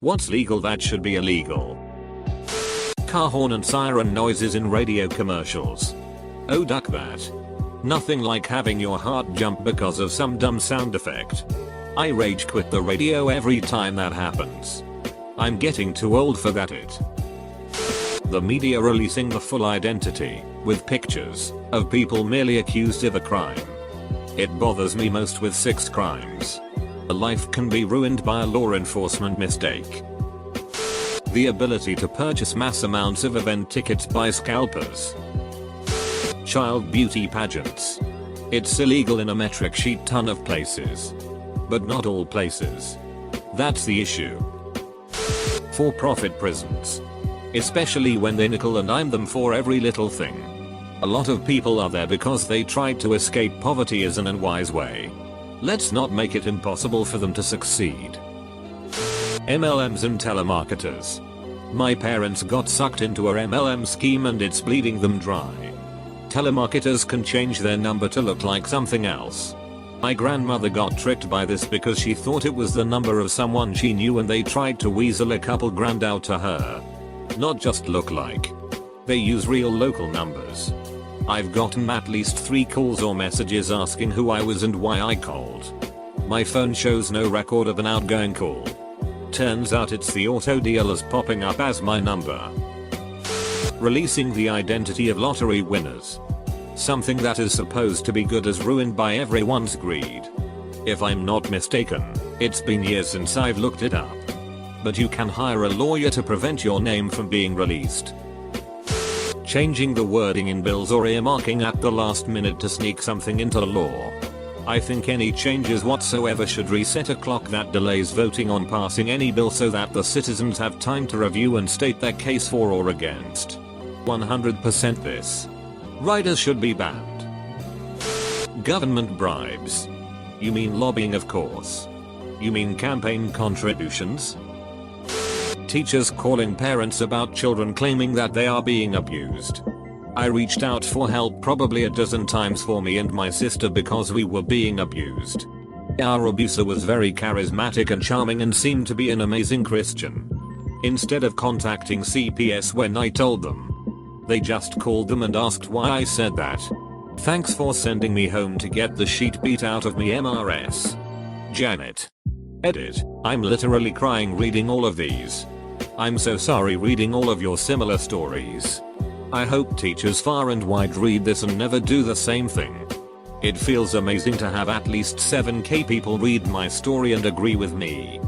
What's legal that should be illegal? Car horn and siren noises in radio commercials. Oh, duck that. Nothing like having your heart jump because of some dumb sound effect. I rage quit the radio every time that happens. I'm getting too old for that. The media releasing the full identity, with pictures, of people merely accused of a crime. It bothers me most with 6 crimes. A life can be ruined by a law enforcement mistake. The ability to purchase mass amounts of event tickets by scalpers. Child beauty pageants. It's illegal in a metric sheet ton of places. But not all places. That's the issue. For-profit prisons. Especially when they nickel and dime them for every little thing. A lot of people are there because they tried to escape poverty as an unwise way. Let's not make it impossible for them to succeed. MLMs and telemarketers. My parents got sucked into a MLM scheme and it's bleeding them dry. Telemarketers can change their number to look like something else. My grandmother got tricked by this because she thought it was the number of someone she knew and they tried to weasel a couple grand out to her. Not just look like. They use real local numbers. I've gotten at least 3 calls or messages asking who I was and why I called. My phone shows no record of an outgoing call. Turns out it's the auto dealers popping up as my number. Releasing the identity of lottery winners. Something that is supposed to be good is ruined by everyone's greed. If I'm not mistaken, it's been years since I've looked it up. But you can hire a lawyer to prevent your name from being released. Changing the wording in bills or earmarking at the last minute to sneak something into law. I think any changes whatsoever should reset a clock that delays voting on passing any bill so that the citizens have time to review and state their case for or against. 100% this. Riders should be banned. Government bribes. You mean lobbying, of course. You mean campaign contributions? Teachers calling parents about children claiming that they are being abused. I reached out for help probably a dozen times for me and my sister because we were being abused. Our abuser was very charismatic and charming and seemed to be an amazing Christian. Instead of contacting CPS when I told them, they just called them and asked why I said that. Thanks for sending me home to get the shit beat out of me, MRS. Janet. Edit. I'm literally crying reading all of these. I'm so sorry reading all of your similar stories. I hope teachers far and wide read this and never do the same thing. It feels amazing to have at least 7k people read my story and agree with me.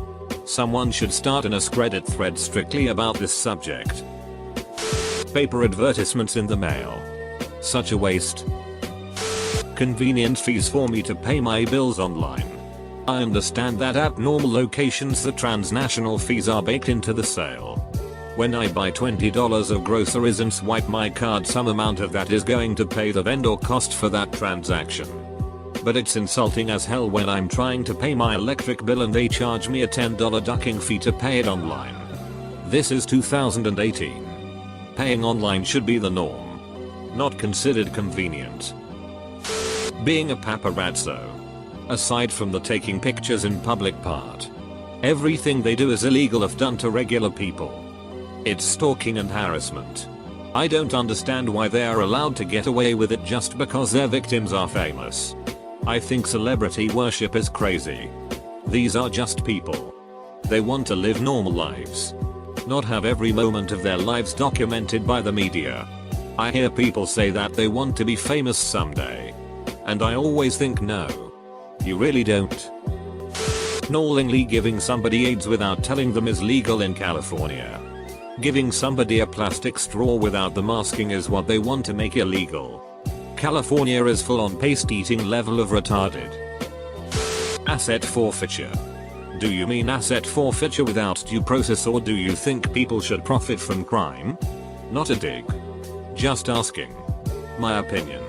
Someone should start an AskReddit thread strictly about this subject. Paper advertisements in the mail. Such a waste. Convenience fees for me to pay my bills online. I understand that at normal locations the transnational fees are baked into the sale. When I buy $20 of groceries and swipe my card, some amount of that is going to pay the vendor cost for that transaction. But it's insulting as hell when I'm trying to pay my electric bill and they charge me a $10 ducking fee to pay it online. This is 2018. Paying online should be the norm. Not considered convenient. Being a paparazzo. Aside from the taking pictures in public part, everything they do is illegal if done to regular people. It's stalking and harassment. I don't understand why they are allowed to get away with it just because their victims are famous. I think celebrity worship is crazy. These are just people. They want to live normal lives, not have every moment of their lives documented by the media. I hear people say that they want to be famous someday. And I always think no. You really don't. Knowingly giving somebody AIDS without telling them is legal in California. Giving somebody a plastic straw without them asking is what they want to make illegal. California is full on paste eating level of retarded. Asset forfeiture. Do you mean asset forfeiture without due process, or do you think people should profit from crime? Not a dig. Just asking. My opinion.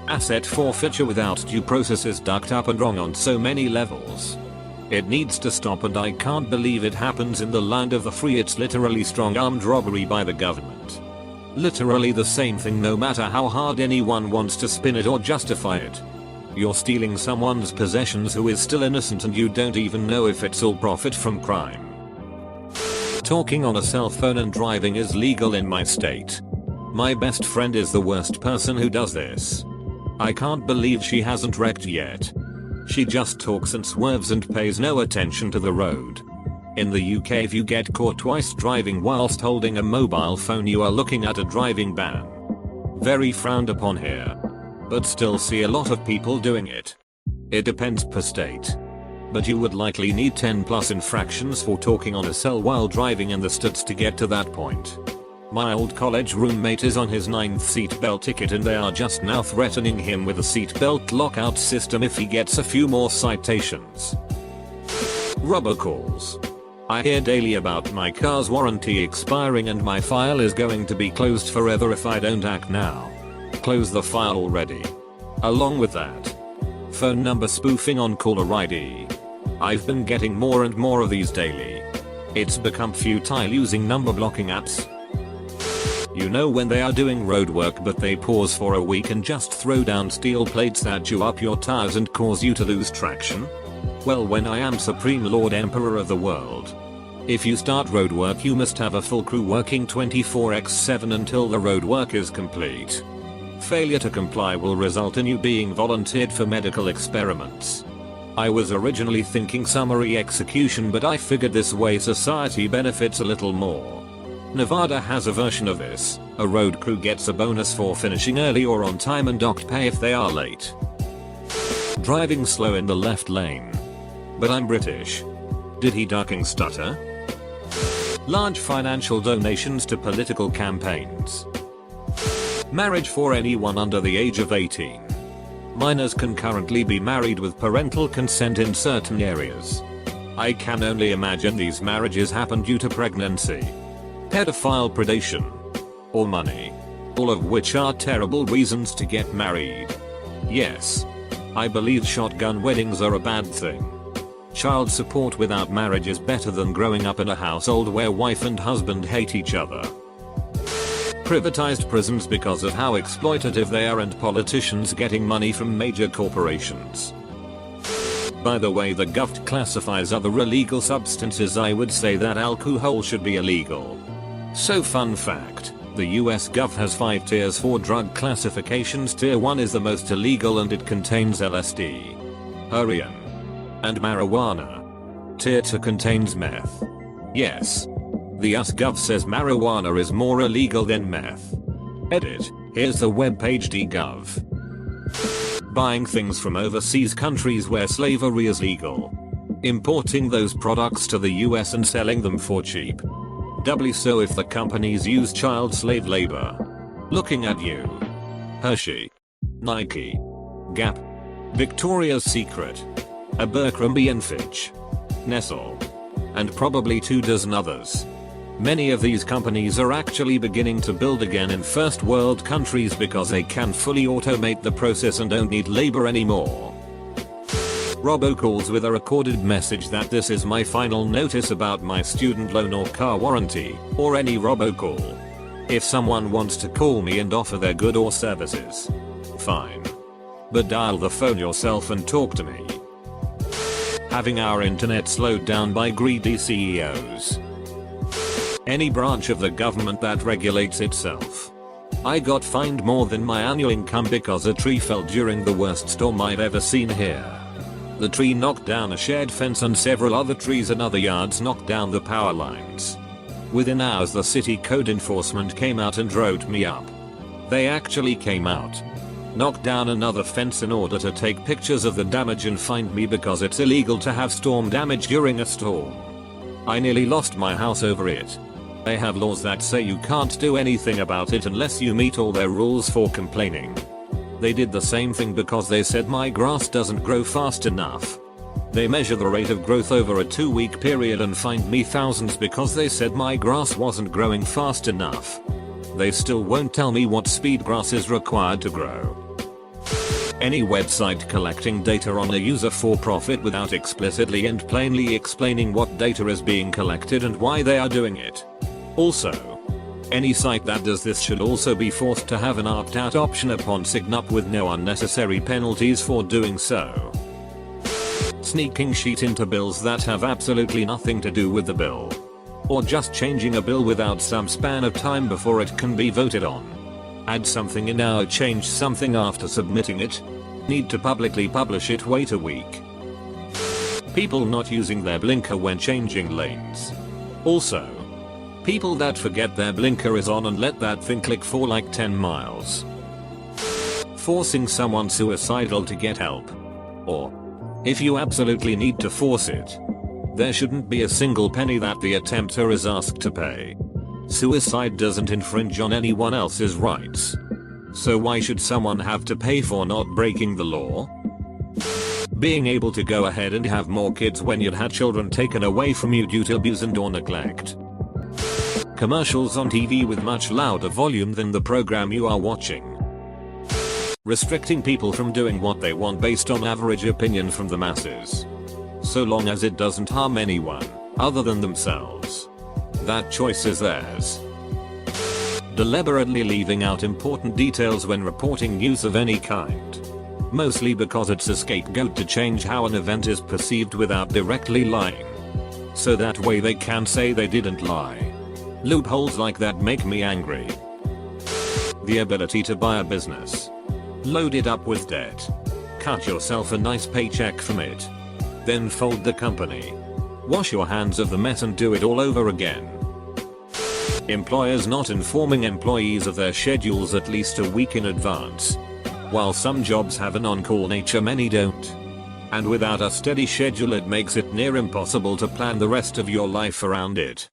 Asset forfeiture without due process is ducked up and wrong on so many levels. It needs to stop, and I can't believe it happens in the land of the free. It's literally strong-armed robbery by the government. Literally the same thing no matter how hard anyone wants to spin it or justify it. You're stealing someone's possessions who is still innocent and you don't even know if it's all profit from crime. Talking on a cell phone and driving is legal in my state. My best friend is the worst person who does this. I can't believe she hasn't wrecked yet. She just talks and swerves and pays no attention to the road. In the UK, if you get caught twice driving whilst holding a mobile phone, you are looking at a driving ban. Very frowned upon here. But still see a lot of people doing it. It depends per state. But you would likely need 10 plus infractions for talking on a cell while driving in the States to get to that point. My old college roommate is on his 9th seatbelt ticket and they are just now threatening him with a seatbelt lockout system if he gets a few more citations. Robocalls. I hear daily about my car's warranty expiring and my file is going to be closed forever if I don't act now. Close the file already. Along with that, phone number spoofing on caller ID. I've been getting more and more of these daily. It's become futile using number blocking apps. You know when they are doing road work but they pause for a week and just throw down steel plates that chew up your tires and cause you to lose traction? Well, when I am Supreme Lord Emperor of the world. If you start road work, you must have a full crew working 24/7 until the road work is complete. Failure to comply will result in you being volunteered for medical experiments. I was originally thinking summary execution, but I figured this way society benefits a little more. Nevada has a version of this. A road crew gets a bonus for finishing early or on time and docked pay if they are late. Driving slow in the left lane. But I'm British. Did he ducking stutter? Large financial donations to political campaigns. Marriage for anyone under the age of 18. Minors can currently be married with parental consent in certain areas. I can only imagine these marriages happen due to pregnancy, pedophile predation, or money. All of which are terrible reasons to get married. Yes. I believe shotgun weddings are a bad thing. Child support without marriage is better than growing up in a household where wife and husband hate each other. Privatized prisons because of how exploitative they are and politicians getting money from major corporations. By the way, the Gov classifies other illegal substances. I would say that alcohol should be illegal. So fun fact, the US Gov has 5 tiers for drug classifications. Tier 1 is the most illegal and it contains LSD, heroin, and marijuana. Tier 2 contains meth. Yes. The US Gov says marijuana is more illegal than meth. Edit. Here's the webpage dgov. Buying things from overseas countries where slavery is legal. Importing those products to the US and selling them for cheap. Doubly so if the companies use child slave labor. Looking at you. Hershey, Nike, Gap, Victoria's Secret, Abercrombie & Fitch, Nestle, and probably 2 dozen others. Many of these companies are actually beginning to build again in first world countries because they can fully automate the process and don't need labor anymore. Robocalls with a recorded message that this is my final notice about my student loan or car warranty, or any robocall. If someone wants to call me and offer their good or services, fine. But dial the phone yourself and talk to me. Having our internet slowed down by greedy CEOs. Any branch of the government that regulates itself. I got fined more than my annual income because a tree fell during the worst storm I've ever seen here. The tree knocked down a shared fence and several other trees in other yards knocked down the power lines. Within hours the city code enforcement came out and wrote me up. They actually came out, knocked down another fence in order to take pictures of the damage and fined me because it's illegal to have storm damage during a storm. I nearly lost my house over it. They have laws that say you can't do anything about it unless you meet all their rules for complaining. They did the same thing because they said my grass doesn't grow fast enough. They measure the rate of growth over a 2-week period and fined me thousands because they said my grass wasn't growing fast enough. They still won't tell me what speed grass is required to grow. Any website collecting data on a user for profit without explicitly and plainly explaining what data is being collected and why they are doing it. Also, any site that does this should also be forced to have an opt-out option upon sign up with no unnecessary penalties for doing so. Sneaking sheet into bills that have absolutely nothing to do with the bill. Or just changing a bill without some span of time before it can be voted on. Add something in now, change something after submitting it. Need to publicly publish it, wait a week. People not using their blinker when changing lanes. Also, people that forget their blinker is on and let that thing click for like 10 miles. Forcing someone suicidal to get help. Or, if you absolutely need to force it, there shouldn't be a single penny that the attempter is asked to pay. Suicide doesn't infringe on anyone else's rights. So why should someone have to pay for not breaking the law? Being able to go ahead and have more kids when you'd had children taken away from you due to abuse and or neglect. Commercials on TV with much louder volume than the program you are watching. Restricting people from doing what they want based on average opinion from the masses. So long as it doesn't harm anyone other than themselves. That choice is theirs. Deliberately leaving out important details when reporting news of any kind. Mostly because it's a scapegoat to change how an event is perceived without directly lying. So that way they can say they didn't lie. Loopholes like that make me angry. The ability to buy a business. Load it up with debt. Cut yourself a nice paycheck from it. Then fold the company. Wash your hands of the mess and do it all over again. Employers not informing employees of their schedules at least a week in advance. While some jobs have an on-call nature, many don't. And without a steady schedule, it makes it near impossible to plan the rest of your life around it.